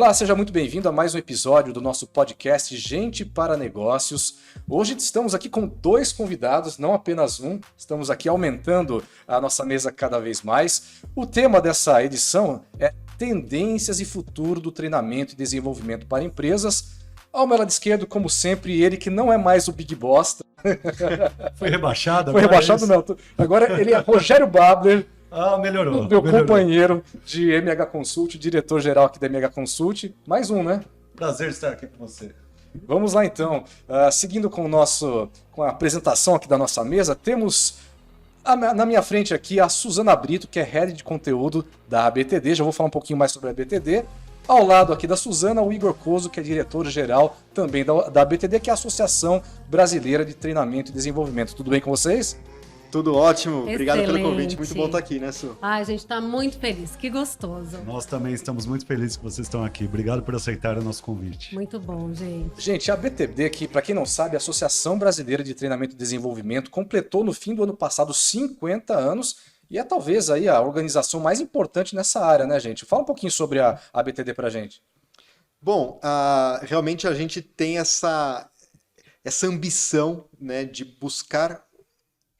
Olá, seja muito bem-vindo a mais um episódio do nosso podcast Gente para Negócios. Hoje estamos aqui com 2 convidados, não apenas um. Estamos aqui aumentando a nossa mesa cada vez mais. O tema dessa edição é Tendências e Futuro do Treinamento e Desenvolvimento para Empresas. Ao meu lado esquerdo, como sempre, ele que não é mais o Big Boss. Foi rebaixado? Foi rebaixado, não. Agora ele é Rogério Babler. Melhorou. Meu companheiro de MH Consult, diretor-geral aqui da MH Consult. Mais um, né? Prazer estar aqui com você. Vamos lá, então. Seguindo com a apresentação aqui da nossa mesa, temos na minha frente aqui a Suzana Brito, que é Head de Conteúdo da ABTD. Já vou falar um pouquinho mais sobre a ABTD. Ao lado aqui da Suzana, o Igor Kozo, que é diretor-geral também da ABTD, que é a Associação Brasileira de Treinamento e Desenvolvimento. Tudo bem com vocês? Tudo ótimo, Excelente. Obrigado pelo convite, muito bom estar aqui, né, Su? A gente está muito feliz, que gostoso. Nós também estamos muito felizes que vocês estão aqui. Obrigado por aceitar o nosso convite. Muito bom, gente. Gente, a ABTD, que para quem não sabe, a Associação Brasileira de Treinamento e Desenvolvimento, completou no fim do ano passado 50 anos e é talvez aí a organização mais importante nessa área, né, gente? Fala um pouquinho sobre a ABTD pra gente. Bom, realmente a gente tem essa ambição, né, de buscar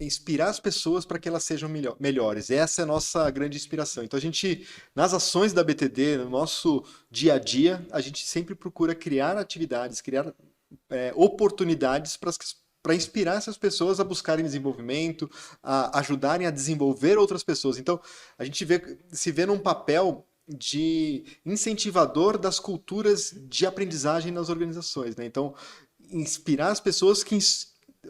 inspirar as pessoas para que elas sejam melhores. Essa é a nossa grande inspiração. Então a gente, nas ações da BTD, no nosso dia a dia, a gente sempre procura criar atividades, criar oportunidades para inspirar essas pessoas a buscarem desenvolvimento, a ajudarem a desenvolver outras pessoas. Então a gente se vê num papel de incentivador das culturas de aprendizagem nas organizações, né? Então inspirar as pessoas que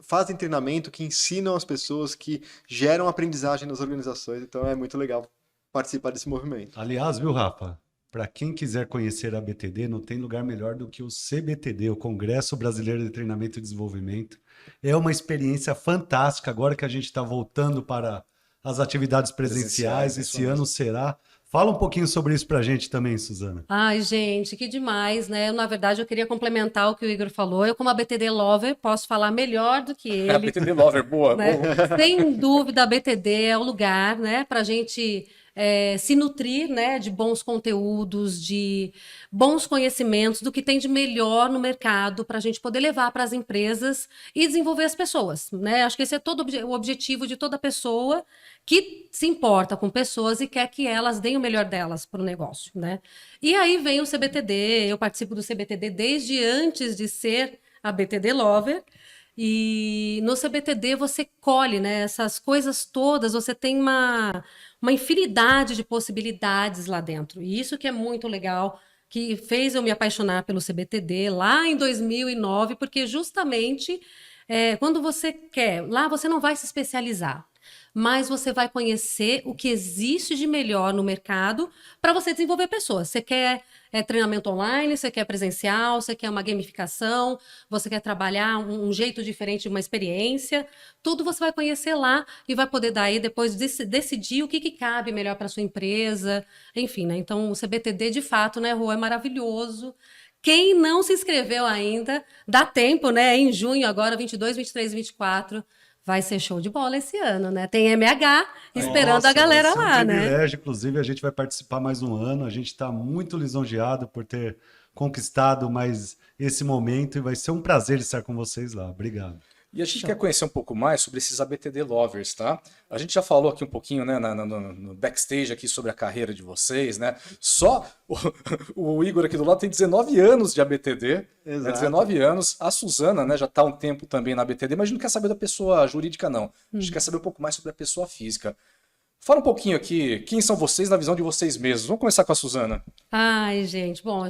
fazem treinamento, que ensinam as pessoas, que geram aprendizagem nas organizações. Então é muito legal participar desse movimento. Aliás, viu, Rafa? Para quem quiser conhecer a BTD, não tem lugar melhor do que o CBTD, o Congresso Brasileiro de Treinamento e Desenvolvimento. É uma experiência fantástica agora que a gente está voltando para as atividades presenciais. Esse ano será. Fala um pouquinho sobre isso pra gente também, Suzana. Ai, gente, que demais, né? Na verdade, eu queria complementar o que o Igor falou. Eu, como a BTD Lover, posso falar melhor do que ele. A BTD Lover, boa. Né? Sem dúvida, a BTD é o lugar, né, pra gente se nutrir, né, de bons conteúdos, de bons conhecimentos, do que tem de melhor no mercado para a gente poder levar para as empresas e desenvolver as pessoas, né? Acho que esse é todo o objetivo de toda pessoa que se importa com pessoas e quer que elas deem o melhor delas para o negócio, né? E aí vem o CBTD, eu participo do CBTD desde antes de ser a BTD Lover. E no CBTD você colhe, né, essas coisas todas, você tem uma infinidade de possibilidades lá dentro. E isso que é muito legal, que fez eu me apaixonar pelo CBTD lá em 2009, porque justamente quando você quer, lá você não vai se especializar, mas você vai conhecer o que existe de melhor no mercado para você desenvolver pessoas. Você quer treinamento online, você quer presencial, você quer uma gamificação, você quer trabalhar um jeito diferente de uma experiência, tudo você vai conhecer lá e vai poder daí depois decidir o que cabe melhor para sua empresa, enfim, né? Então o CBTD de fato, né, Rô, é maravilhoso. Quem não se inscreveu ainda, dá tempo, né? Em junho agora, 22, 23 e 24, vai ser show de bola esse ano, né? Tem MH esperando a galera lá, né? Privilégio, inclusive, a gente vai participar mais um ano. A gente está muito lisonjeado por ter conquistado mais esse momento e vai ser um prazer estar com vocês lá. Obrigado. E a gente quer conhecer um pouco mais sobre esses ABTD Lovers, tá? A gente já falou aqui um pouquinho, né, no backstage aqui sobre a carreira de vocês, né? Só o Igor aqui do lado tem 19 anos de ABTD, né, 19 anos. A Suzana, né, já está há um tempo também na ABTD, mas a gente não quer saber da pessoa jurídica, não. A gente quer saber um pouco mais sobre a pessoa física. Fala um pouquinho aqui, quem são vocês na visão de vocês mesmos? Vamos começar com a Suzana. Ai, gente, bom,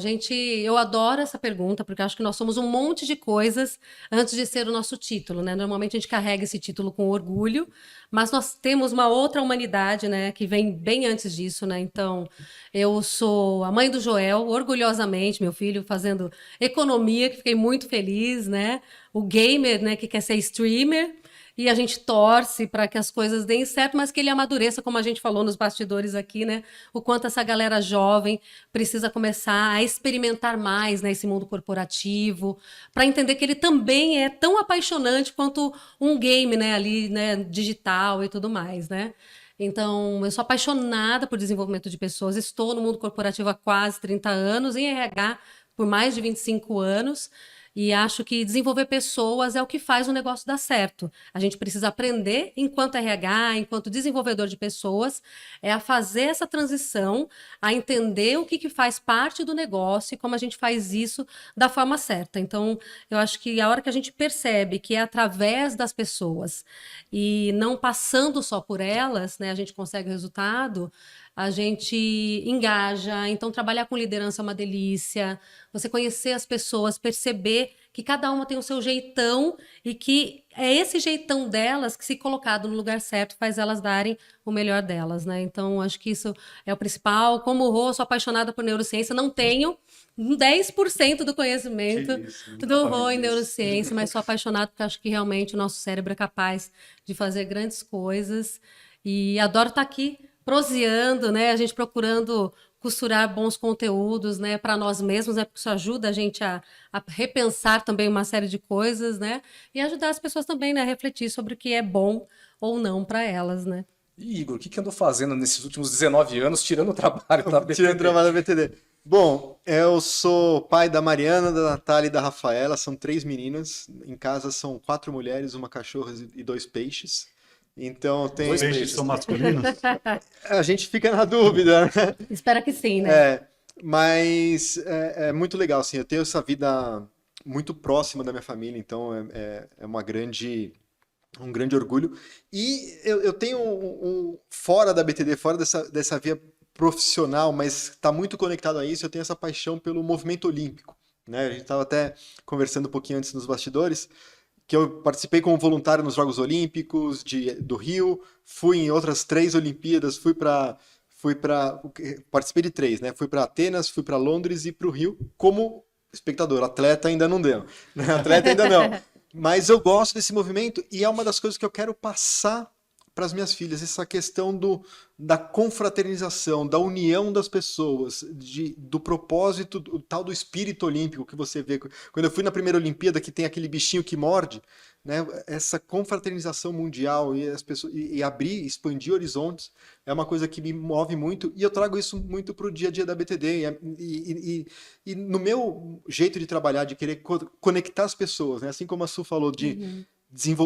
eu adoro essa pergunta, porque acho que nós somos um monte de coisas antes de ser o nosso título, né? Normalmente a gente carrega esse título com orgulho, mas nós temos uma outra humanidade, né, que vem bem antes disso, né? Então, eu sou a mãe do Joel, orgulhosamente, meu filho fazendo economia, que fiquei muito feliz, né? O gamer, né, que quer ser streamer. E a gente torce para que as coisas deem certo, mas que ele amadureça, como a gente falou nos bastidores aqui, né? O quanto essa galera jovem precisa começar a experimentar mais, né, esse mundo corporativo, para entender que ele também é tão apaixonante quanto um game, né, ali, né, digital e tudo mais, né? Então, eu sou apaixonada por desenvolvimento de pessoas, estou no mundo corporativo há quase 30 anos, em RH por mais de 25 anos, e acho que desenvolver pessoas é o que faz o negócio dar certo. A gente precisa aprender, enquanto RH, enquanto desenvolvedor de pessoas, a fazer essa transição, a entender o que faz parte do negócio e como a gente faz isso da forma certa. Então, eu acho que a hora que a gente percebe que é através das pessoas e não passando só por elas, né, a gente consegue o resultado, a gente engaja. Então, trabalhar com liderança é uma delícia. Você conhecer as pessoas, perceber que cada uma tem o seu jeitão e que é esse jeitão delas que, se colocado no lugar certo, faz elas darem o melhor delas, né? Então, acho que isso é o principal. Como Rô, sou apaixonada por neurociência, não tenho 10% do conhecimento do Rô em neurociência, mas sou apaixonada porque acho que realmente o nosso cérebro é capaz de fazer grandes coisas e adoro estar aqui proseando, né? A gente procurando costurar bons conteúdos, né, para nós mesmos, né, porque isso ajuda a gente a repensar também uma série de coisas, né, e ajudar as pessoas também, né, a refletir sobre o que é bom ou não para elas, né. E Igor, o que andou fazendo nesses últimos 19 anos, tirando o trabalho da BTD? Tirando o trabalho da BTD. Bom, eu sou pai da Mariana, da Natália e da Rafaela, são 3 meninas. Em casa são 4 mulheres, uma cachorra e 2 peixes. Então tem. Dois Peixes peixes. são masculinos? A gente fica na dúvida, né? Espero que sim, né. Mas é muito legal, assim. Eu tenho essa vida muito próxima da minha família, então é um grande orgulho. E eu tenho fora da BTD, fora dessa via profissional, mas está muito conectado a isso, eu tenho essa paixão pelo movimento olímpico, né? A gente estava até conversando um pouquinho antes nos bastidores, que eu participei como voluntário nos Jogos Olímpicos do Rio, fui em outras 3 Olimpíadas, participei de 3, né? Fui para Atenas, fui para Londres e para o Rio como espectador. Atleta ainda não deu, né? Atleta ainda não. Mas eu gosto desse movimento e é uma das coisas que eu quero passar para as minhas filhas, essa questão da confraternização, da união das pessoas, do propósito, o tal do espírito olímpico que você vê. Quando eu fui na primeira Olimpíada, que tem aquele bichinho que morde, né, essa confraternização mundial e as pessoas e abrir, expandir horizontes é uma coisa que me move muito e eu trago isso muito para o dia a dia da BTD e no meu jeito de trabalhar, de querer conectar as pessoas, né, assim como a Su falou de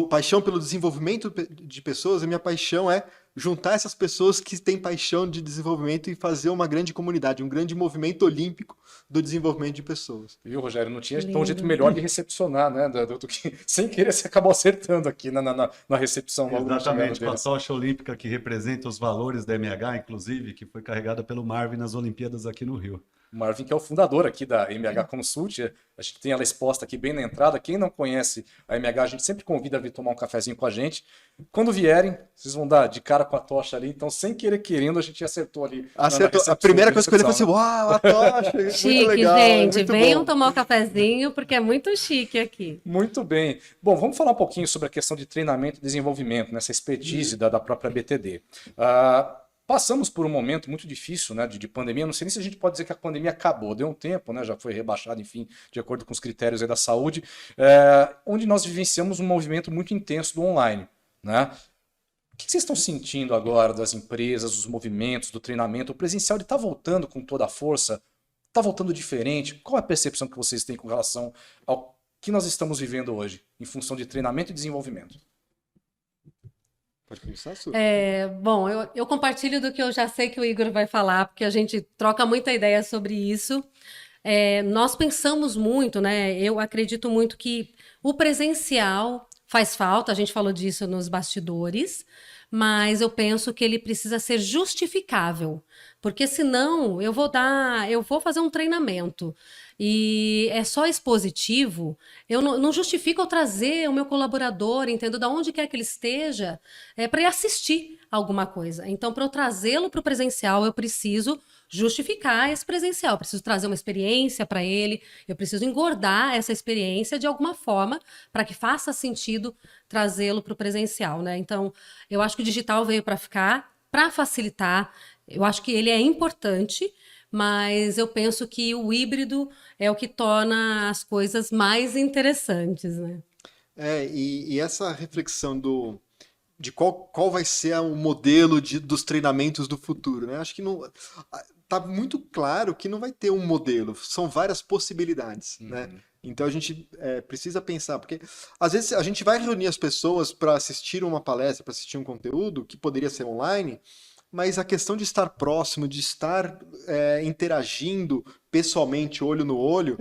paixão pelo desenvolvimento de pessoas, a minha paixão é juntar essas pessoas que têm paixão de desenvolvimento e fazer uma grande comunidade, um grande movimento olímpico do desenvolvimento de pessoas. Viu, Rogério? Não tinha Lindo. um jeito melhor de recepcionar, né? Do que sem querer você acabou acertando aqui na recepção. Logo na chegada Exatamente, com a deles. tocha olímpica que representa os valores da MH, inclusive, que foi carregada pelo Marvin nas Olimpíadas aqui no Rio. O Marvin, que é o fundador aqui da MH Consult, a gente tem ela exposta aqui bem na entrada. Quem não conhece a MH, a gente sempre convida a vir tomar um cafezinho com a gente. Quando vierem, vocês vão dar de cara com a tocha ali. Então, sem querer querendo, a gente acertou ali. Acertou. A primeira coisa que eu olhei foi assim, uau, a tocha, Chique, muito legal, gente, muito venham bom. tomar um cafezinho, porque é muito chique aqui. Muito bem. Bom, vamos falar um pouquinho sobre a questão de treinamento e desenvolvimento, nessa expertise da própria BTD. Passamos por um momento muito difícil, né, de pandemia. Não sei nem se a gente pode dizer que a pandemia acabou. Deu um tempo, né, já foi rebaixado, enfim, de acordo com os critérios aí da saúde, onde nós vivenciamos um movimento muito intenso do online, né? O que vocês estão sentindo agora das empresas, dos movimentos, do treinamento? O presencial está voltando com toda a força? Está voltando diferente? Qual é a percepção que vocês têm com relação ao que nós estamos vivendo hoje, em função de treinamento e desenvolvimento? Pode começar, Su? Bom, eu compartilho do que eu já sei que o Igor vai falar, porque a gente troca muita ideia sobre isso. Nós pensamos muito, né? Eu acredito muito que o presencial faz falta, a gente falou disso nos bastidores, mas eu penso que ele precisa ser justificável, porque senão eu vou fazer um treinamento e é só expositivo, eu não justifico eu trazer o meu colaborador, entendeu? Da onde quer que ele esteja, para ele assistir alguma coisa. Então, para eu trazê-lo para o presencial, eu preciso justificar esse presencial, eu preciso trazer uma experiência para ele, eu preciso engordar essa experiência de alguma forma para que faça sentido trazê-lo para o presencial, né? Então, eu acho que o digital veio para ficar, para facilitar, eu acho que ele é importante, mas eu penso que o híbrido é o que torna as coisas mais interessantes, né? E essa reflexão de qual vai ser o modelo dos treinamentos do futuro, né? Acho que não tá muito claro que não vai ter um modelo, são várias possibilidades, né? Então a gente precisa pensar, porque às vezes a gente vai reunir as pessoas para assistir uma palestra, para assistir um conteúdo que poderia ser online, mas a questão de estar próximo, de estar interagindo pessoalmente, olho no olho,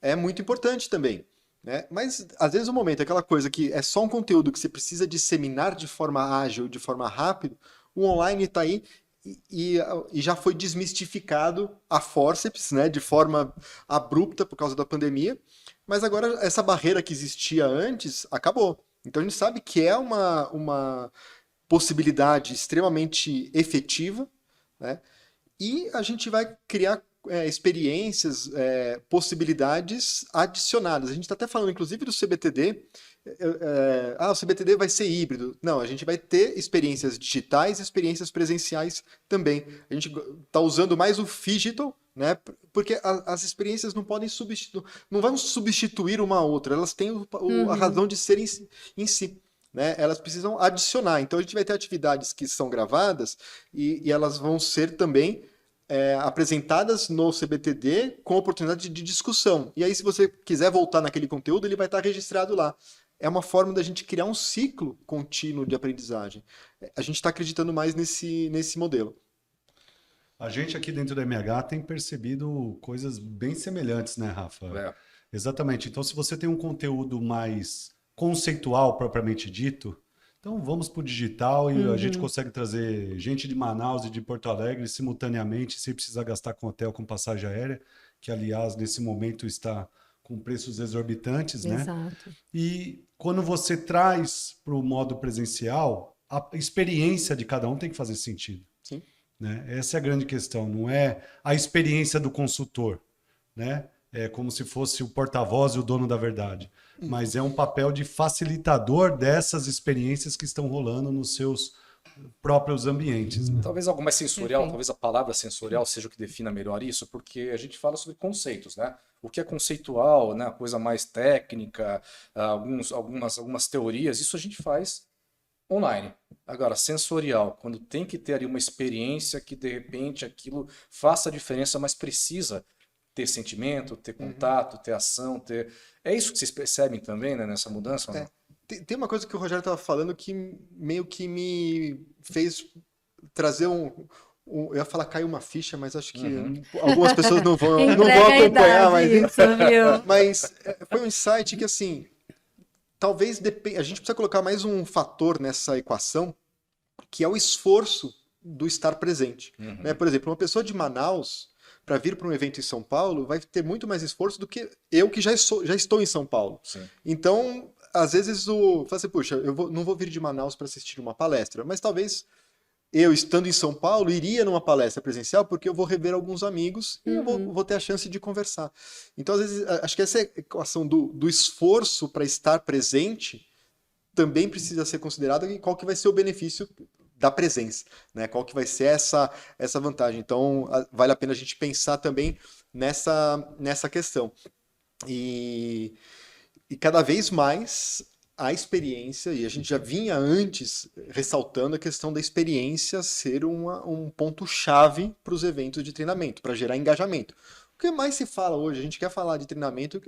é muito importante também. Né? Mas às vezes o momento, aquela coisa que é só um conteúdo que você precisa disseminar de forma ágil, de forma rápida, o online está aí e já foi desmistificado a forceps, né, de forma abrupta por causa da pandemia, mas agora essa barreira que existia antes acabou. Então a gente sabe que é uma possibilidade extremamente efetiva, né? E a gente vai criar experiências, possibilidades adicionadas. A gente está até falando, inclusive, do CBTD. O CBTD vai ser híbrido. Não, a gente vai ter experiências digitais e experiências presenciais também. A gente está usando mais o phygital, né? Porque as experiências não podem não vão substituir uma a outra. Elas têm a razão de ser em si. Né? Elas precisam adicionar. Então a gente vai ter atividades que são gravadas e elas vão ser também apresentadas no CBTD com oportunidade de discussão. E aí, se você quiser voltar naquele conteúdo, ele vai estar registrado lá. É uma forma da gente criar um ciclo contínuo de aprendizagem. A gente está acreditando mais nesse modelo. A gente aqui dentro da MH tem percebido coisas bem semelhantes, né, Rafa? Exatamente. Então, se você tem um conteúdo mais conceitual, propriamente dito, então vamos para o digital e a gente consegue trazer gente de Manaus e de Porto Alegre simultaneamente, sem precisar gastar com hotel, com passagem aérea, que aliás nesse momento está com preços exorbitantes, né? Exato. E quando você traz para o modo presencial, a experiência de cada um tem que fazer sentido. Sim. Né? Essa é a grande questão, não é a experiência do consultor, né? É como se fosse o porta-voz e o dono da verdade. Mas é um papel de facilitador dessas experiências que estão rolando nos seus próprios ambientes. Né? Talvez algo mais sensorial, talvez a palavra sensorial seja o que defina melhor isso, porque a gente fala sobre conceitos, né? O que é conceitual, né? A coisa mais técnica, algumas teorias, isso a gente faz online. Agora, sensorial, quando tem que ter ali uma experiência que de repente aquilo faça a diferença, mas precisa ter sentimento, ter contato, ter ação, ter... É isso que vocês percebem também, né, nessa mudança? Tem uma coisa que o Rogério estava falando que meio que me fez trazer eu ia falar caiu uma ficha, mas acho que algumas pessoas não vão acompanhar, mas foi um insight que, assim, talvez a gente precisa colocar mais um fator nessa equação, que é o esforço do estar presente. Né? Por exemplo, uma pessoa de Manaus, para vir para um evento em São Paulo, vai ter muito mais esforço do que eu que já estou em São Paulo. Sim. Então, às vezes, fala assim, puxa, não vou vir de Manaus para assistir uma palestra, mas talvez eu, estando em São Paulo, iria numa palestra presencial porque eu vou rever alguns amigos e eu vou ter a chance de conversar. Então, às vezes, acho que essa equação do esforço para estar presente também precisa ser considerada e qual que vai ser o benefício da presença, né? Qual que vai ser essa vantagem. Então, vale a pena a gente pensar também nessa questão. E cada vez mais a experiência, e a gente já vinha antes ressaltando a questão da experiência ser um ponto-chave para os eventos de treinamento, para gerar engajamento. O que mais se fala hoje, a gente quer falar de treinamento,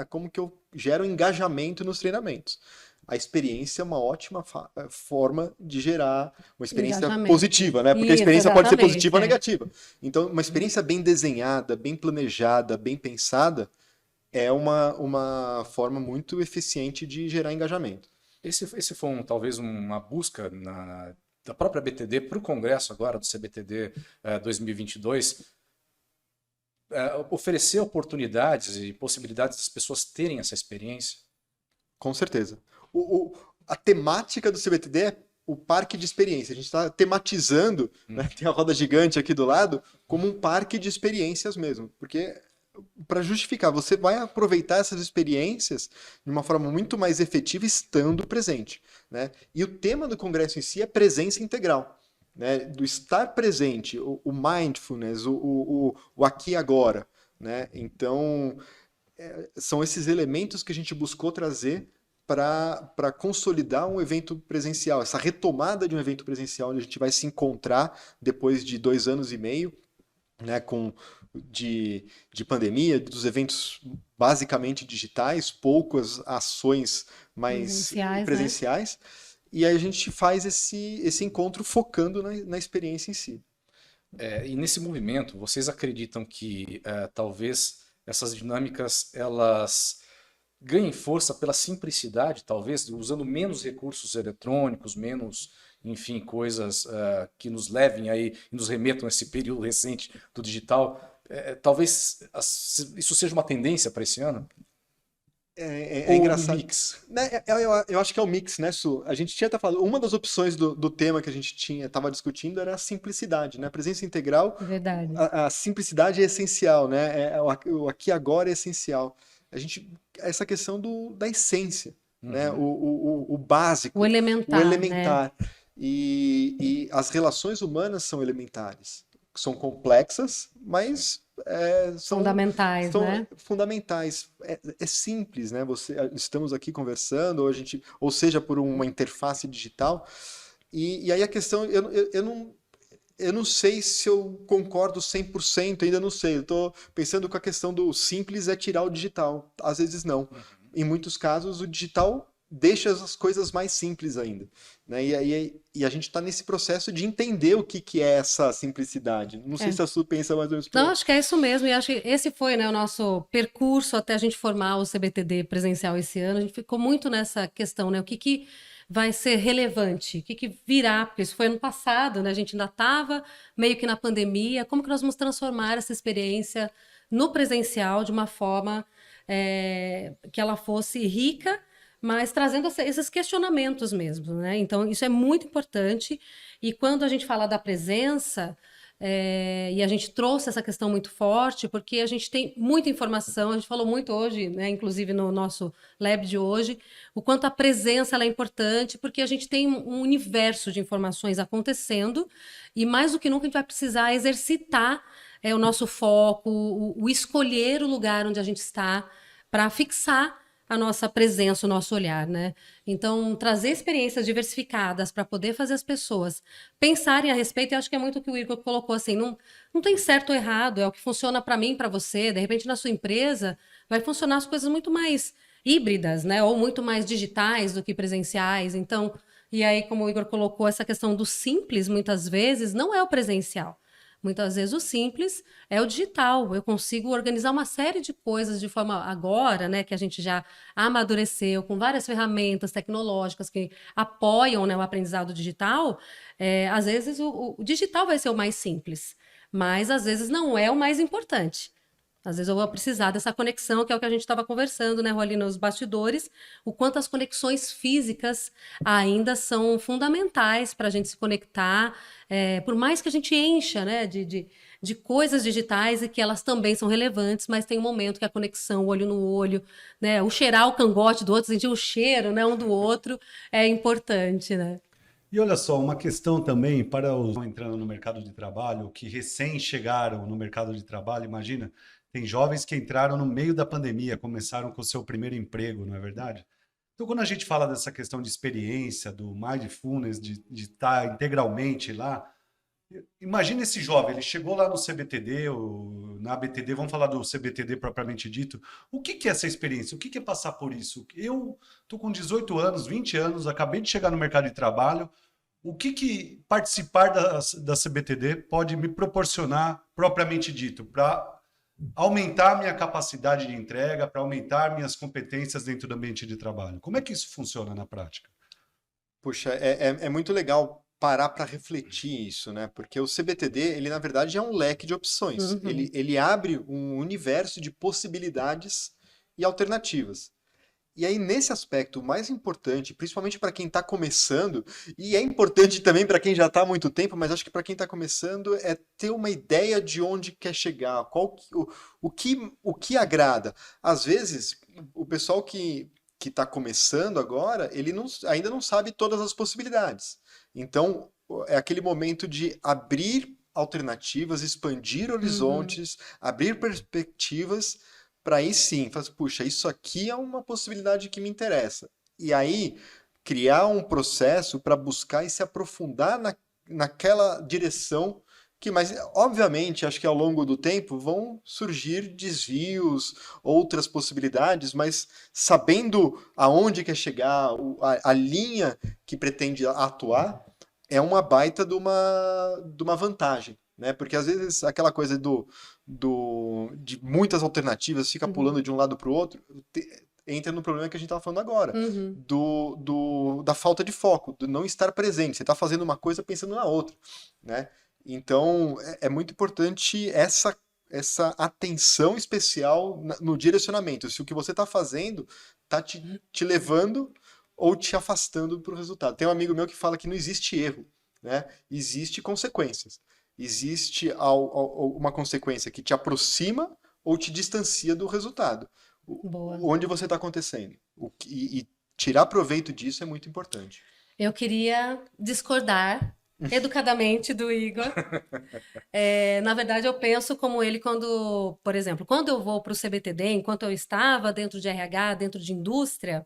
como que eu gero engajamento nos treinamentos. A experiência é uma ótima forma de gerar uma experiência positiva, né? Porque a experiência pode ser positiva ou negativa. Então, uma experiência bem desenhada, bem planejada, bem pensada, é uma forma muito eficiente de gerar engajamento. Esse foi talvez uma busca da própria BTD para o congresso agora do CBTD 2022, oferecer oportunidades e possibilidades das pessoas terem essa experiência. Com certeza. A temática do CBTD é o parque de experiência. A gente está tematizando, né, tem a roda gigante aqui do lado, como um parque de experiências mesmo. Porque, para justificar, você vai aproveitar essas experiências de uma forma muito mais efetiva estando presente. Né? E o tema do congresso em si é presença integral. Né? Do estar presente, o mindfulness, o aqui e agora. Né? Então, são esses elementos que a gente buscou trazer para consolidar um evento presencial, essa retomada de um evento presencial, onde a gente vai se encontrar depois de 2 anos e meio, né, de pandemia, dos eventos basicamente digitais, poucas ações mais Presenciais, né? presenciais, e aí a gente faz esse encontro focando na experiência em si. E nesse movimento, vocês acreditam que talvez essas dinâmicas elas ganhem força pela simplicidade, talvez usando menos recursos eletrônicos, menos, enfim, coisas que nos levem aí e nos remetam a esse período recente do digital? Talvez isso seja uma tendência para esse ano? É Ou um engraçado. mix? Né, eu acho que é o mix, né, Su? A gente tinha até falado, uma das opções do tema que a gente estava discutindo era a simplicidade, né? A presença integral, É verdade. a simplicidade é essencial, né? O aqui e agora é essencial. Essa questão da essência, né? O básico, O elementar, o né? elementar. E as relações humanas são elementares. São complexas, mas Fundamentais, são né? fundamentais. É simples, né? Estamos aqui conversando, ou seja, por uma interface digital. E aí a questão, eu não sei se eu concordo 100%, ainda não sei. Eu estou pensando que a questão do simples é tirar o digital. Às vezes não. Em muitos casos, o digital deixa as coisas mais simples ainda, né? E a gente está nesse processo de entender o que é essa simplicidade. Não sei se a Su pensa mais ou menos por Não, aí. acho que é isso mesmo. E acho que esse foi, né, o nosso percurso até a gente formar o CBTD presencial esse ano. A gente ficou muito nessa questão, né? O que vai ser relevante? O que virá? Porque isso foi ano passado, né? A gente ainda estava meio que na pandemia. Como que nós vamos transformar essa experiência no presencial de uma forma que ela fosse rica, mas trazendo esses questionamentos mesmo, né? Então, isso é muito importante. E quando a gente fala da presença, e a gente trouxe essa questão muito forte, porque a gente tem muita informação, a gente falou muito hoje, né, inclusive no nosso lab de hoje, o quanto a presença ela é importante, porque a gente tem um universo de informações acontecendo, e mais do que nunca a gente vai precisar exercitar o nosso foco, o escolher o lugar onde a gente está, para fixar a nossa presença, o nosso olhar, né? Então, trazer experiências diversificadas para poder fazer as pessoas pensarem a respeito, e acho que é muito o que o Igor colocou, assim, não tem certo ou errado, é o que funciona para mim, para você, de repente na sua empresa vai funcionar as coisas muito mais híbridas, né? Ou muito mais digitais do que presenciais, então, e aí como o Igor colocou, essa questão do simples, muitas vezes, não é o presencial. Muitas vezes o simples é o digital. Eu consigo organizar uma série de coisas de forma agora, né, que a gente já amadureceu com várias ferramentas tecnológicas que apoiam, né, o aprendizado digital. Às vezes o digital vai ser o mais simples, mas às vezes não é o mais importante. Às vezes eu vou precisar dessa conexão, que é o que a gente estava conversando, né, Roli, nos bastidores, o quanto as conexões físicas ainda são fundamentais para a gente se conectar, por mais que a gente encha, né, de coisas digitais e que elas também são relevantes, mas tem um momento que a conexão, olho no olho, né, o cheirar o cangote do outro, sentir o cheiro, né, um do outro, é importante, né? E olha só, uma questão também para os que estão entrando no mercado de trabalho, que recém chegaram no mercado de trabalho, imagina, tem jovens que entraram no meio da pandemia, começaram com o seu primeiro emprego, não é verdade? Então, quando a gente fala dessa questão de experiência, do mindfulness, de estar integralmente lá, imagina esse jovem, ele chegou lá no CBTD, ou na ABTD, vamos falar do CBTD propriamente dito. O que é essa experiência? O que é passar por isso? Eu estou com 18 anos, 20 anos, acabei de chegar no mercado de trabalho. O que participar da CBTD pode me proporcionar, propriamente dito, para aumentar minha capacidade de entrega, para aumentar minhas competências dentro do ambiente de trabalho? Como é que isso funciona na prática? Puxa, é muito legal parar para refletir isso, né? Porque o CBTD, ele na verdade é um leque de opções. Uhum. Ele abre um universo de possibilidades e alternativas. E aí, nesse aspecto, o mais importante, principalmente para quem está começando, e é importante também para quem já está há muito tempo, mas acho que para quem está começando é ter uma ideia de onde quer chegar, o que agrada. Às vezes, o pessoal que está começando agora, ele ainda não sabe todas as possibilidades. Então, é aquele momento de abrir alternativas, expandir horizontes, abrir perspectivas, para aí sim, falar assim, puxa, isso aqui é uma possibilidade que me interessa. E aí, criar um processo para buscar e se aprofundar naquela direção mas, obviamente, acho que ao longo do tempo vão surgir desvios, outras possibilidades, mas sabendo aonde quer chegar, a linha que pretende atuar, é uma baita de uma vantagem, né? Porque às vezes aquela coisa de muitas alternativas, fica pulando de um lado para o outro, entra no problema que a gente estava falando agora, da falta de foco, do não estar presente. Você está fazendo uma coisa pensando na outra, né? Então, é muito importante essa atenção especial no direcionamento. Se o que você está fazendo está te levando ou te afastando para o resultado. Tem um amigo meu que fala que não existe erro, né? Existe consequências. Existe uma consequência que te aproxima ou te distancia do resultado. Boa. Onde você está acontecendo. E tirar proveito disso é muito importante. Eu queria discordar educadamente do Igor. Na verdade, eu penso como ele quando, por exemplo, quando eu vou para o CBTD, enquanto eu estava dentro de RH, dentro de indústria,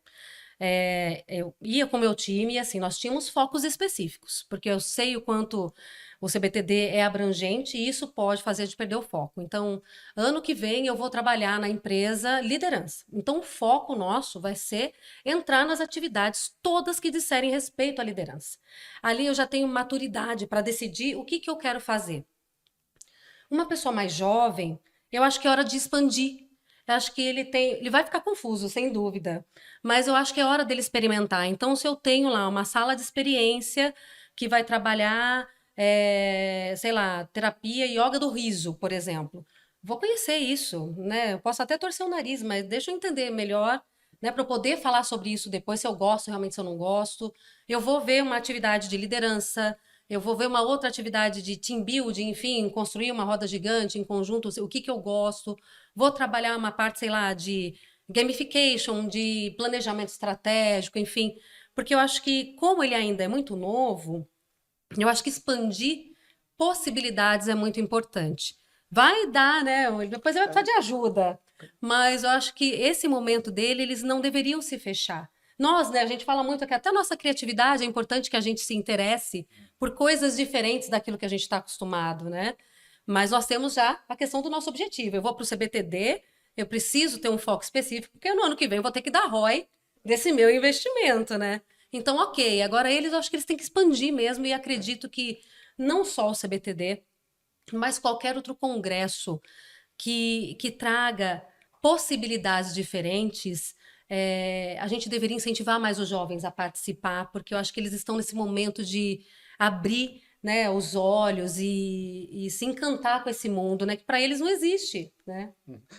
eu ia com o meu time e assim, nós tínhamos focos específicos, porque eu sei o quanto o CBTD é abrangente e isso pode fazer a gente perder o foco. Então, ano que vem eu vou trabalhar na empresa liderança. Então, o foco nosso vai ser entrar nas atividades todas que disserem respeito à liderança. Ali eu já tenho maturidade para decidir o que eu quero fazer. Uma pessoa mais jovem, eu acho que é hora de expandir. Eu acho que ele vai ficar confuso, sem dúvida, mas eu acho que é hora dele experimentar. Então, se eu tenho lá uma sala de experiência que vai trabalhar, sei lá, terapia e yoga do riso, por exemplo, vou conhecer isso, né? Eu posso até torcer o nariz, mas deixa eu entender melhor, né, para eu poder falar sobre isso depois, se eu gosto realmente, se eu não gosto. Eu vou ver uma atividade de liderança, eu vou ver uma outra atividade de team building, enfim, construir uma roda gigante em conjunto, o que eu gosto. Vou trabalhar uma parte, sei lá, de gamification, de planejamento estratégico, enfim. Porque eu acho que, como ele ainda é muito novo, eu acho que expandir possibilidades é muito importante. Vai dar, né? Depois ele vai precisar de ajuda. Mas eu acho que esse momento dele, eles não deveriam se fechar. Nós, né, a gente fala muito que até a nossa criatividade é importante que a gente se interesse por coisas diferentes daquilo que a gente está acostumado, né? Mas nós temos já a questão do nosso objetivo. Eu vou para o CBTD, eu preciso ter um foco específico, porque no ano que vem eu vou ter que dar ROI desse meu investimento, né? Então, ok. Agora eu acho que eles têm que expandir mesmo e acredito que não só o CBTD, mas qualquer outro congresso que traga possibilidades diferentes, a gente deveria incentivar mais os jovens a participar, porque eu acho que eles estão nesse momento de abrir, né, os olhos e se encantar com esse mundo, né, que para eles não existe, né?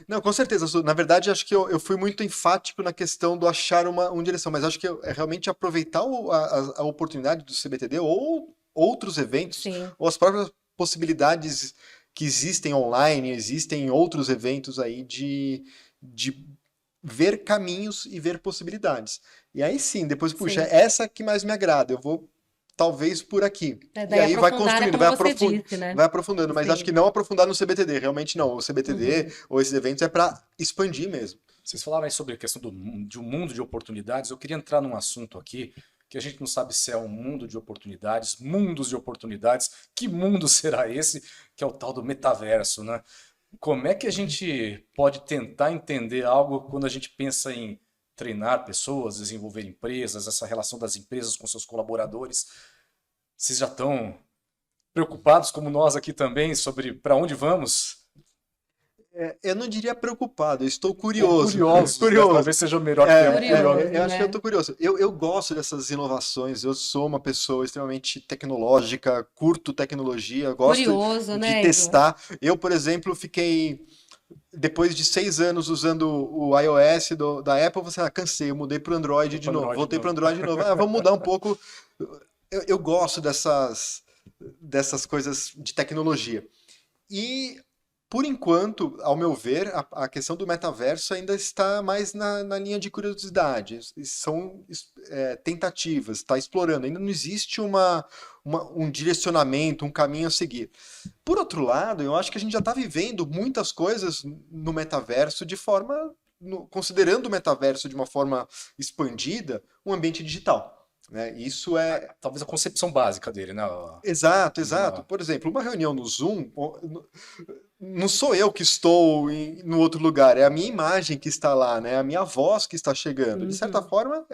Não, com certeza. Na verdade, acho que eu fui muito enfático na questão do achar uma direção, mas acho que é realmente aproveitar a oportunidade do CBTD ou outros eventos, Sim. ou as próprias possibilidades que existem online, existem em outros eventos aí de ver caminhos e ver possibilidades. E aí sim, depois, puxa, Sim. essa que mais me agrada, eu vou talvez por aqui. E Daí aí vai aprofundar, construindo, como você disse, né? vai aprofundando, mas Sim. acho que não aprofundar no CBTD, realmente não. O CBTD ou esses eventos é para expandir mesmo. Vocês falaram aí sobre a questão de um mundo de oportunidades. Eu queria entrar num assunto aqui que a gente não sabe se é um mundo de oportunidades, mundos de oportunidades. Que mundo será esse? Que é o tal do metaverso, né? Como é que a gente pode tentar entender algo quando a gente pensa em treinar pessoas, desenvolver empresas, essa relação das empresas com seus colaboradores? Vocês já estão preocupados, como nós aqui também, sobre para onde vamos? Eu não diria preocupado, eu estou curioso. Curioso. Talvez seja o melhor termo. Curioso. Eu acho né? que eu estou curioso. Eu gosto dessas inovações, eu sou uma pessoa extremamente tecnológica, curto tecnologia, gosto Curioso, de né, Igor? testar. Eu, por exemplo, fiquei, depois de 6 anos usando o iOS da Apple, você cansei, eu mudei para o Android de novo, voltei para o Android de novo. Vamos mudar um pouco. Eu gosto dessas coisas de tecnologia. E, por enquanto, ao meu ver, a questão do metaverso ainda está mais na linha de curiosidade. São tentativas, está explorando. Ainda não existe um direcionamento, um caminho a seguir. Por outro lado, eu acho que a gente já está vivendo muitas coisas no metaverso de forma considerando o metaverso de uma forma expandida, um ambiente digital, né? Isso é Talvez a concepção básica dele, né? exato, exato. Por exemplo, uma reunião no Zoom, não sou eu que estou no outro lugar, é a minha imagem que está lá, né? É a minha voz que está chegando. De certa forma,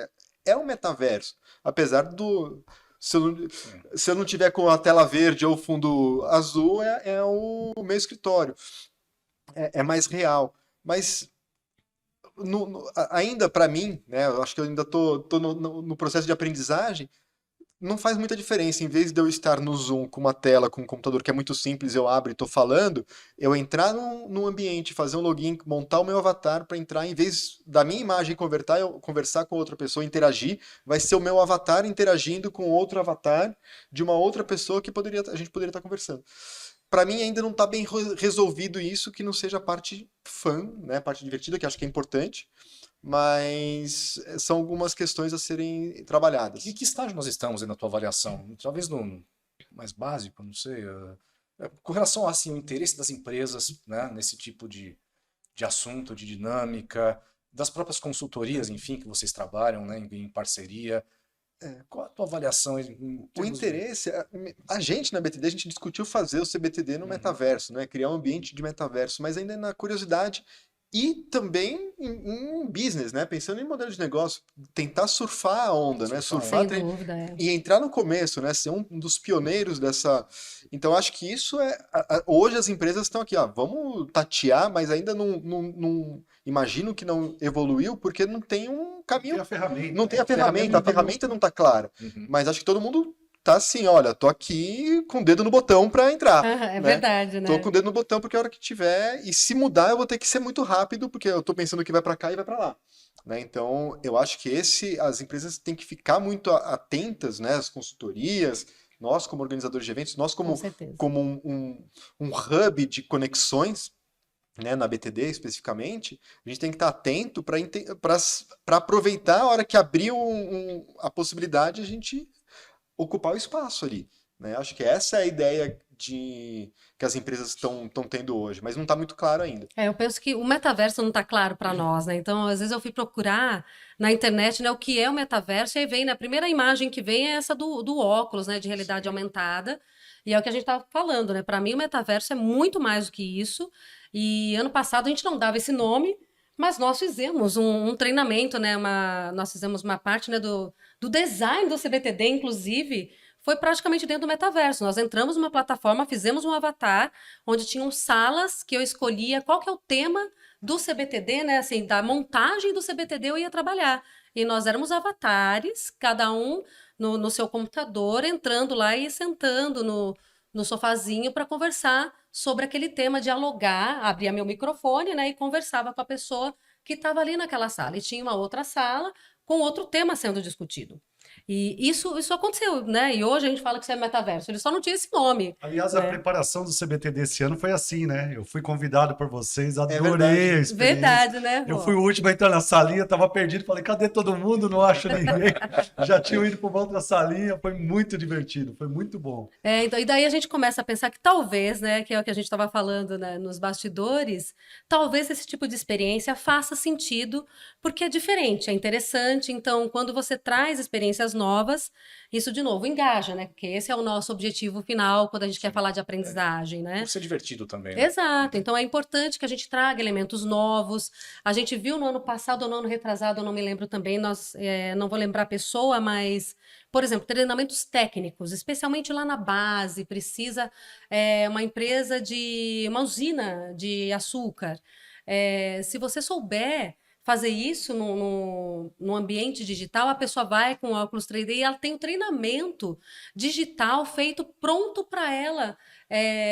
é um metaverso. Apesar do. Se eu não tiver com a tela verde ou fundo azul, é o meu escritório. É mais real. Mas ainda para mim, né? Eu acho que eu ainda tô no processo de aprendizagem. Não faz muita diferença. Em vez de eu estar no Zoom com uma tela, com um computador que é muito simples, eu abro e estou falando, eu entrar num ambiente, fazer um login, montar o meu avatar para entrar, em vez da minha imagem eu conversar com outra pessoa, interagir, vai ser o meu avatar interagindo com outro avatar de uma outra pessoa que a gente poderia estar conversando. Para mim ainda não está bem resolvido isso, que não seja a parte fã, né, a parte divertida, que acho que é importante, mas são algumas questões a serem trabalhadas. E que estágio nós estamos aí na tua avaliação? Talvez no mais básico, não sei. Com relação assim, ao interesse das empresas, né, nesse tipo de assunto, de dinâmica, das próprias consultorias, enfim, que vocês trabalham, né, em parceria. Qual a tua avaliação em O termos de... interesse, a gente na BTD, a gente discutiu fazer o CBTD no metaverso, né? Criar um ambiente de metaverso, mas ainda na curiosidade e também em business, né? Pensando em modelo de negócio, tentar surfar a onda, né? Sem dúvida, E entrar no começo, né? Ser um dos pioneiros dessa. Então, acho que isso é. Hoje as empresas estão aqui, ó, vamos tatear, mas ainda não imagino que não evoluiu, porque não tem um caminho. Tem a ferramenta. Não tem a ferramenta não tá clara. Mas acho que todo mundo tá assim, olha, tô aqui com o dedo no botão para entrar. É né? verdade, né? Tô com o dedo no botão porque a hora que tiver, e se mudar eu vou ter que ser muito rápido, porque eu tô pensando que vai para cá e vai para lá. Né? Então, eu acho que as empresas têm que ficar muito atentas, né? As consultorias, nós como organizadores de eventos, nós Com certeza. como um hub de conexões, né, na BTD especificamente, a gente tem que estar atento para aproveitar a hora que abrir a possibilidade, a gente ocupar o espaço ali. Né? Acho que essa é a ideia que as empresas estão tendo hoje, mas não está muito claro ainda. Eu penso que o metaverso não está claro para nós, né? Então, às vezes eu fui procurar na internet, né, o que é o metaverso, e aí vem, né, a primeira imagem que vem é essa do óculos, né, de realidade aumentada, e é o que a gente estava falando, né? Para mim, o metaverso é muito mais do que isso, e ano passado a gente não dava esse nome, mas nós fizemos um treinamento, né? Nós fizemos uma parte, né, do design do CBTD, inclusive, foi praticamente dentro do metaverso. Nós entramos numa plataforma, fizemos um avatar, onde tinham salas que eu escolhia qual que é o tema do CBTD, né? Assim, da montagem do CBTD eu ia trabalhar. E nós éramos avatares, cada um no seu computador, entrando lá e sentando no sofazinho para conversar sobre aquele tema, dialogar, abria meu microfone, né? E conversava com a pessoa que estava ali naquela sala. E tinha uma outra sala com outro tema sendo discutido. E isso aconteceu, né? E hoje a gente fala que isso é metaverso. Ele só não tinha esse nome. Aliás, a preparação do CBT desse ano foi assim, né? Eu fui convidado por vocês, adorei verdade. a experiência. Verdade, né? Eu Rô? fui o último a entrar na salinha, tava perdido, falei, cadê todo mundo? Não acho ninguém. Já tinham ido para uma outra salinha, foi muito divertido, foi muito bom. Então, e daí a gente começa a pensar que talvez, né, que é o que a gente estava falando, né, nos bastidores, talvez esse tipo de experiência faça sentido, porque é diferente, é interessante. Então, quando você traz experiências novas, isso de novo engaja, né? Porque esse é o nosso objetivo final quando a gente quer falar de aprendizagem, né? Por ser divertido também, né? Exato. Então é importante que a gente traga elementos novos. A gente viu no ano passado ou no ano retrasado, eu não me lembro também, não vou lembrar a pessoa, mas, por exemplo, treinamentos técnicos, especialmente lá na base, precisa uma empresa uma usina de açúcar. Se você souber fazer isso no ambiente digital, a pessoa vai com óculos 3D e ela tem um treinamento digital feito pronto para ela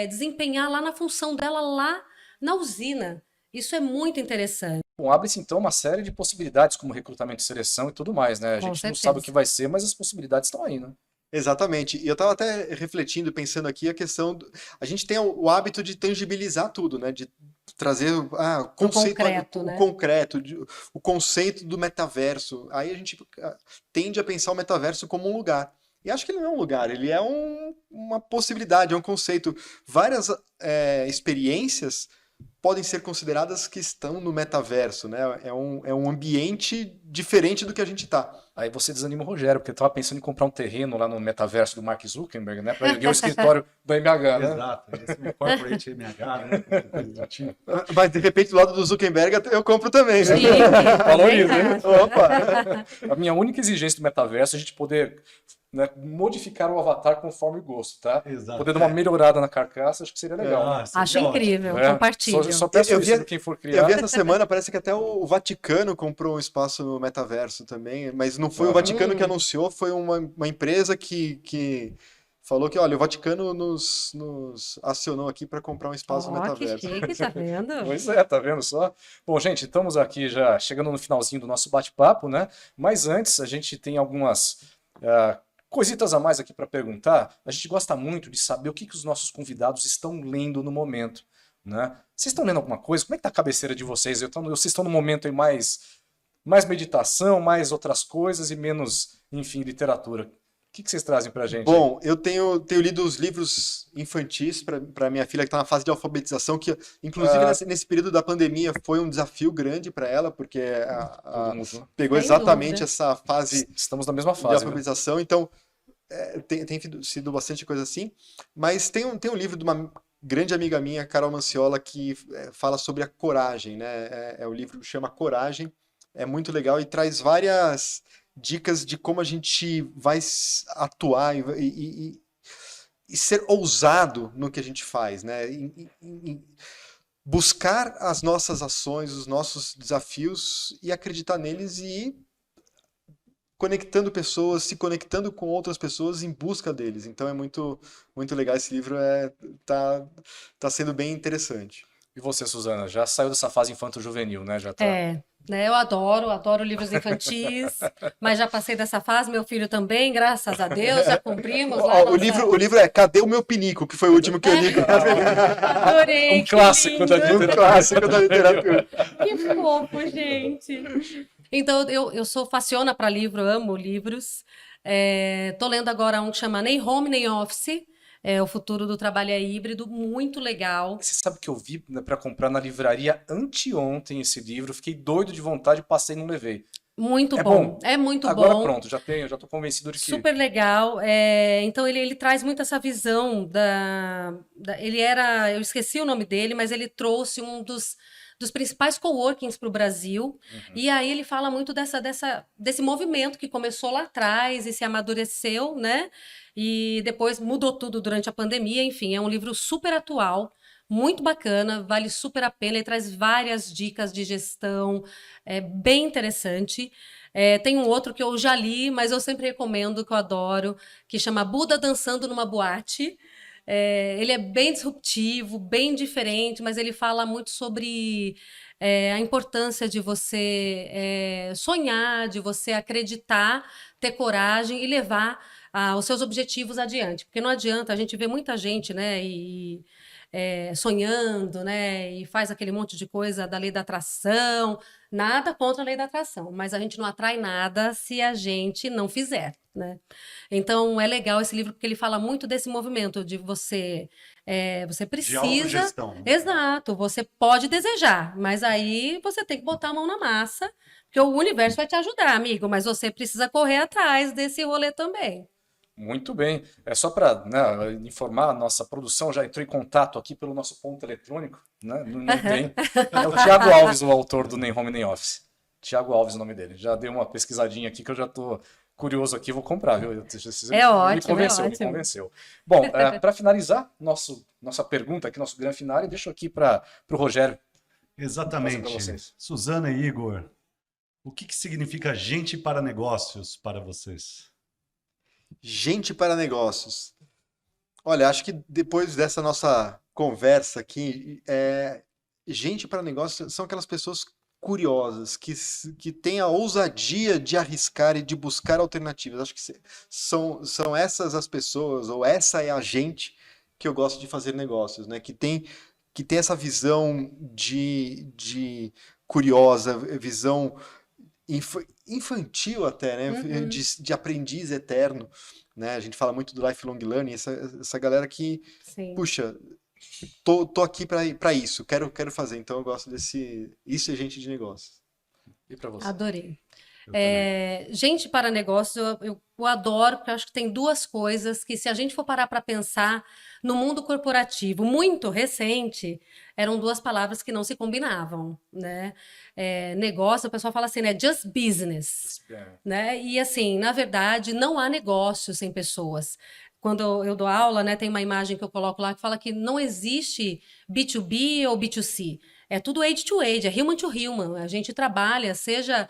desempenhar lá na função dela, lá na usina. Isso é muito interessante. Bom, abre-se então uma série de possibilidades como recrutamento e seleção e tudo mais, né? A Com gente não certeza. sabe o que vai ser, mas as possibilidades estão aí, né? Exatamente. E eu estava até refletindo, pensando aqui a questão. A gente tem o hábito de tangibilizar tudo, né? De trazer o conceito, concreto, né? concreto, o conceito do metaverso. Aí a gente tende a pensar o metaverso como um lugar. E acho que ele não é um lugar, ele é uma possibilidade, é um conceito. Várias experiências podem ser consideradas que estão no metaverso, né? É um ambiente diferente do que a gente está. Aí você desanima o Rogério, porque ele tava pensando em comprar um terreno lá no metaverso do Mark Zuckerberg, né? Para erguer o escritório do MH, né? Exato, esse é o Corporate MH, né? Coisa do tipo. Mas, de repente, do lado do Zuckerberg, eu compro também, né? Sim, Falou também isso, hein? acho. Opa! A minha única exigência do metaverso é a gente poder, né, modificar o avatar conforme o gosto, tá? Exato. Poder dar uma melhorada na carcaça, acho que seria legal. Né? seria Acho ótimo. incrível, É, compartilho. Só peço Eu isso vi- de quem for Eu criar. vi essa semana, parece que até o Vaticano comprou um espaço no metaverso também, mas não foi o Ah. Vaticano que anunciou, foi uma empresa que falou que, olha, o Vaticano nos acionou aqui para comprar um espaço no Ó, que metaverso. chique, tá vendo? Pois é, tá vendo só? Bom, gente, estamos aqui já chegando no finalzinho do nosso bate-papo, né? Mas antes, a gente tem algumas coisitas a mais aqui para perguntar. A gente gosta muito de saber o que os nossos convidados estão lendo no momento, né? Vocês estão lendo alguma coisa? Como é que tá a cabeceira de vocês? Vocês estão no momento aí mais meditação, mais outras coisas e menos, enfim, literatura. O que vocês trazem pra gente? Bom, eu tenho lido os livros infantis para minha filha que está na fase de alfabetização, que inclusive nesse período da pandemia foi um desafio grande para ela, porque Todo mundo. pegou Sem exatamente dúvida. essa fase Estamos na mesma de fase, né? alfabetização, então tem sido bastante coisa assim. Mas tem um livro de uma grande amiga minha, Carol Manciola, que fala sobre a coragem, né? O livro chama Coragem, é muito legal e traz várias dicas de como a gente vai atuar e ser ousado no que a gente faz, né? Em buscar as nossas ações, os nossos desafios e acreditar neles e ir conectando pessoas, se conectando com outras pessoas em busca deles. Então é muito, muito legal. Esse livro tá sendo bem interessante. E você, Suzana, já saiu dessa fase infanto-juvenil, né? Já tá. Né, eu adoro livros infantis, mas já passei dessa fase, meu filho também, graças a Deus, já cumprimos lá. Ó, o livro é Cadê o meu pinico? Que foi o último que eu li. Adorei, Um clássico que da lindo. literatura. Um clássico da literatura. Que fofo, gente. Então, eu sou faciona para livro, amo livros. Tô lendo agora um que chama Nem Home, Nem Office. O futuro do trabalho é híbrido, muito legal. Você sabe que eu vi, né, para comprar na livraria anteontem esse livro, fiquei doido de vontade, passei e não levei. Muito É bom, bom. é muito Agora bom. pronto, já tô convencido de que Super legal. Então ele traz muito essa visão eu esqueci o nome dele, mas ele trouxe um dos principais coworkings para o Brasil. E aí ele fala muito desse movimento que começou lá atrás e se amadureceu, né? E depois mudou tudo durante a pandemia. Enfim, é um livro super atual. Muito bacana, vale super a pena. Ele traz várias dicas de gestão, é bem interessante. Tem um outro que eu já li, mas eu sempre recomendo, que eu adoro, que chama Buda Dançando numa Boate. Ele é bem disruptivo, bem diferente, mas ele fala muito sobre a importância de você sonhar, de você acreditar, ter coragem e levar os seus objetivos adiante. Porque não adianta, a gente vê muita gente, né, sonhando, né, e faz aquele monte de coisa da lei da atração. Nada contra a lei da atração, mas a gente não atrai nada se a gente não fizer, né? Então é legal esse livro porque ele fala muito desse movimento de você De precisa. autogestão. Exato, você pode desejar, mas aí você tem que botar a mão na massa, porque o universo vai te ajudar, amigo, mas você precisa correr atrás desse rolê também. muito bem. É só para, né, informar, a nossa produção já entrou em contato aqui pelo nosso ponto eletrônico, né? Não tem. É o Thiago Alves, o autor do Nem Home Nem Office. Thiago Alves, o nome dele. Já dei uma pesquisadinha aqui que eu já tô curioso aqui, vou comprar, viu? É ótimo, me convenceu, é me ótimo. convenceu. Bom, para finalizar nossa pergunta aqui, nosso grande finale, deixo aqui para o Rogério. Exatamente. Pra vocês. Suzana e Igor, o que significa gente para negócios para vocês? Gente para negócios. Olha, acho que depois dessa nossa conversa aqui, gente para negócios são aquelas pessoas curiosas, que têm a ousadia de arriscar e de buscar alternativas. Acho que são essas as pessoas, ou essa é a gente que eu gosto de fazer negócios, né? Que tem essa visão de curiosa, visão infantil até, né? De aprendiz eterno, né? A gente fala muito do lifelong learning, essa galera que, Sim. puxa, tô aqui para isso, quero fazer. Então eu gosto isso é gente de negócios. E para você? Adorei. Eu também. Gente para negócios, eu adoro, porque eu acho que tem duas coisas que, se a gente for parar para pensar no mundo corporativo muito recente, eram duas palavras que não se combinavam, né? Negócio, o pessoal fala assim, né? Just business, né? E assim, na verdade, não há negócio sem pessoas. Quando eu dou aula, né, tem uma imagem que eu coloco lá que fala que não existe B2B ou B2C. É tudo age to age, é human to human. A gente trabalha, seja,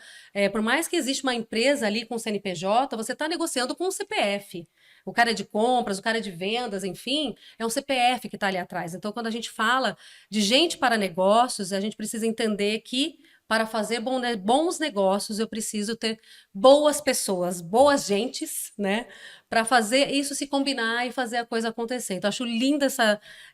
por mais que exista uma empresa ali com CNPJ, você está negociando com um CPF. O cara é de compras, o cara é de vendas, enfim, é um CPF que está ali atrás. Então, quando a gente fala de gente para negócios, a gente precisa entender que para fazer bons negócios, eu preciso ter boas pessoas, boas gentes, né? Para fazer isso se combinar e fazer a coisa acontecer. Então, acho linda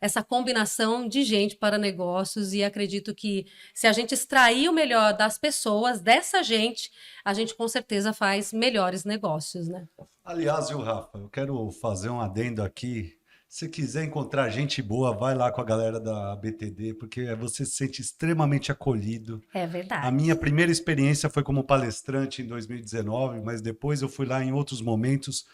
essa combinação de gente para negócios e acredito que se a gente extrair o melhor das pessoas, dessa gente, a gente com certeza faz melhores negócios, né? Aliás, viu, Rafa, eu quero fazer um adendo aqui. Se quiser encontrar gente boa, vai lá com a galera da BTD, porque você se sente extremamente acolhido. É A verdade. minha primeira experiência foi como palestrante em 2019, mas depois eu fui lá em outros momentos.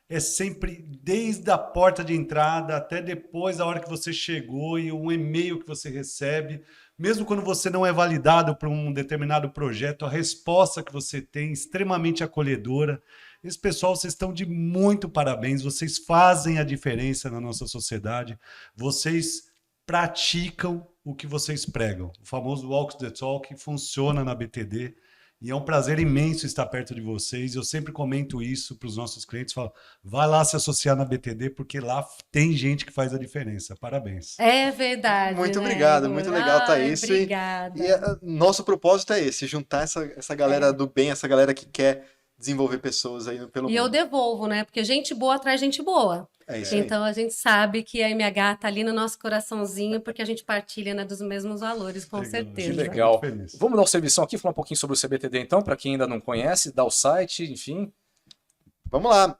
É sempre desde a porta de entrada até depois, a hora que você chegou e um e-mail que você recebe. Mesmo quando você não é validado para um determinado projeto, a resposta que você tem é extremamente acolhedora. Esse pessoal, vocês estão de muito parabéns, vocês fazem a diferença na nossa sociedade, vocês praticam o que vocês pregam. O famoso Walk the Talk funciona na BTD e é um prazer imenso estar perto de vocês. Eu sempre comento isso para os nossos clientes, falo, vai lá se associar na BTD porque lá tem gente que faz a diferença. Parabéns. É verdade, Muito né, obrigado, Igor? muito legal tá Ai, isso. obrigada. Nosso propósito é esse, juntar essa galera do bem, essa galera que quer desenvolver pessoas aí pelo E eu mundo. devolvo, né? Porque gente boa atrai gente boa. É isso aí. Então a gente sabe que a MH tá ali no nosso coraçãozinho porque a gente partilha, né, dos mesmos valores, com Legal. Que certeza. legal. Muito feliz. Vamos dar um serviço aqui, falar um pouquinho sobre o CBTD então, para quem ainda não conhece, dar o site, enfim. Vamos lá,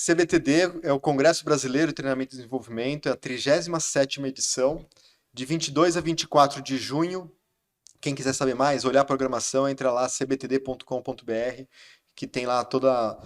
CBTD é o Congresso Brasileiro de Treinamento e Desenvolvimento, é a 37ª edição, de 22 a 24 de junho. Quem quiser saber mais, olhar a programação, entra lá, cbtd.com.br, que tem lá toda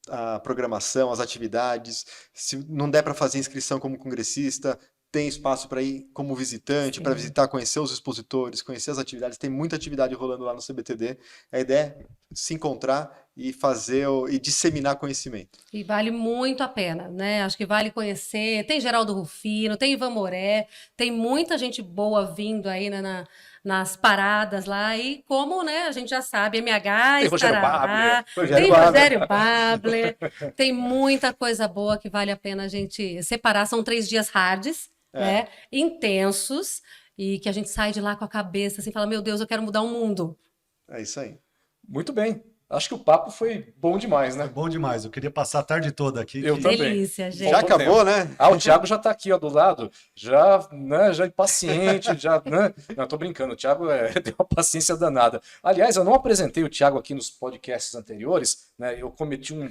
a programação, as atividades. Se não der para fazer inscrição como congressista, tem espaço para ir como visitante, para visitar, conhecer os expositores, conhecer as atividades. Tem muita atividade rolando lá no CBTD. A ideia é se encontrar e fazer e disseminar conhecimento. E vale muito a pena, né? Acho que vale conhecer. Tem Geraldo Rufino, tem Ivan Moré, tem muita gente boa vindo aí, né, nas paradas lá. E como, né, a gente já sabe, MH Tem Rogério estará lá, Babler. tem Rogério Babler, tem muita coisa boa que vale a pena a gente separar. São 3 dias hards, né? Intensos, e que a gente sai de lá com a cabeça assim, fala, meu Deus, eu quero mudar o mundo. É isso aí. Muito bem. Acho que o papo foi bom demais, É né? bom demais. Eu queria passar a tarde toda aqui. Eu também. Delícia, gente. Já Faltou acabou, né? Ah, o Thiago já tá aqui, ó, do lado, já, né, já impaciente, já, né? Não, tô brincando, o Thiago tem uma paciência danada. Aliás, eu não apresentei o Thiago aqui nos podcasts anteriores, né? Eu cometi uma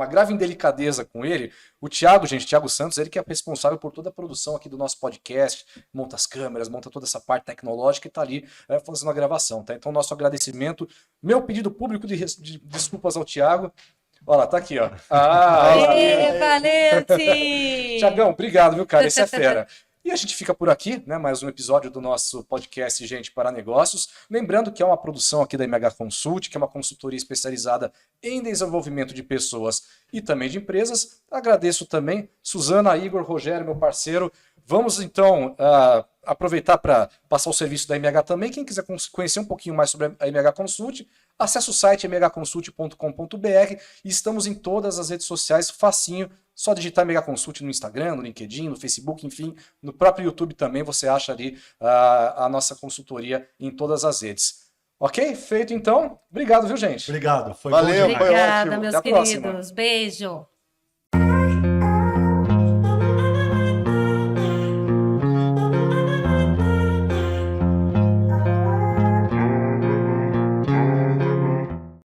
grave indelicadeza com ele. O Thiago, gente, Thiago Santos, ele que é responsável por toda a produção aqui do nosso podcast, monta as câmeras, monta toda essa parte tecnológica e tá ali fazendo a gravação, tá? Então, nosso agradecimento, meu pedido público de desculpas ao Thiago. Olha lá, tá aqui, ó. Ê, Valente! Thiagão, obrigado, viu, cara? Esse é fera. E a gente fica por aqui, né? Mais um episódio do nosso podcast Gente para Negócios. Lembrando que é uma produção aqui da MH Consult, que é uma consultoria especializada em desenvolvimento de pessoas e também de empresas. Agradeço também Suzana, Igor, Rogério, meu parceiro. Vamos então aproveitar para passar o serviço da MH também. Quem quiser conhecer um pouquinho mais sobre a MH Consult, acesse o site mhconsult.com.br e estamos em todas as redes sociais, facinho. Só digitar MH Consult no Instagram, no LinkedIn, no Facebook, enfim, no próprio YouTube também você acha ali a nossa consultoria em todas as redes. Ok? Feito então. Obrigado, viu, gente? Obrigado. Foi Valeu, bom demais. foi Obrigada, ótimo. meus Até a próxima. queridos. Beijo.